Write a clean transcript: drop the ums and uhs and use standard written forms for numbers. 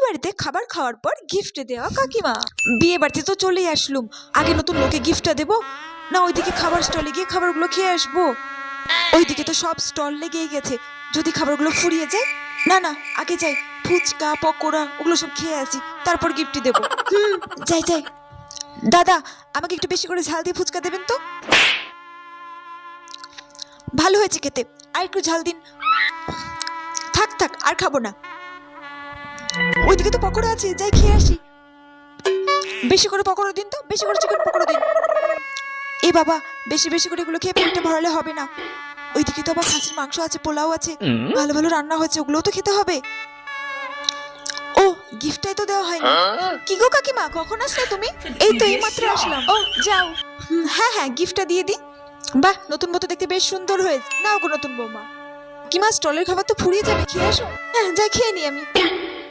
বাড়িতে খাবার খাওয়ার পর গিফট দেওয়া কাকিমা। বিয়ে বাড়িতে তো চলেই আসলুম, আগে নতুন লোকে গিফটটা দেবো না ওইদিকে খাবার স্টলে গিয়ে খাবারগুলো খেয়ে আসবো? ওইদিকে তো সব স্টল লেগেই গেছে, যদি খাবারগুলো ফুরিয়ে যায়। না না, আগে যাই, ফুচকা পকোড়া ওগুলো সব খেয়ে আসি, তারপর গিফটই দেবো। যাই যাই। দাদা, আমাকে একটু বেশি করে ঝাল দিয়ে ফুচকা দেবেন তো। ভালো হয়েছে খেতে, আর একটু ঝাল দিন। থাক থাক, আর খাবো না। ওইদিকে তো পকোড়া আছে, যাই খেয়ে আসি। বেশি করে পকোড়া দিন তো, বেশি করে চিকেন পকোড়া দিন। এ বাবা, বেশি বেশি করে এগুলো খেয়ে পেটটা ভরালে হবে না। ওইদিকে তো আবার খাসির মাংস আছে, পোলাও আছে, ভালো ভালো রান্না হয়েছে, ওগুলোও তো খেতে হবে। ও, গিফটটাই তো দেওয়া হয়নি। কি গো কাকিমা, কখন আসলে তুমি? এই তো এইমাত্র আসলাম। ও যাও। হ্যাঁ হ্যাঁ, গিফটটা দিয়ে দি। বাহ, নতুন বউ তো দেখতে বেশ সুন্দর হয়েছে। নাও গো নতুন বৌমা। কিমা, স্টলের খাবার তো ফুরিয়ে যাবে, খেয়ে আসো। হ্যাঁ যাই, খেয়ে নি আমি।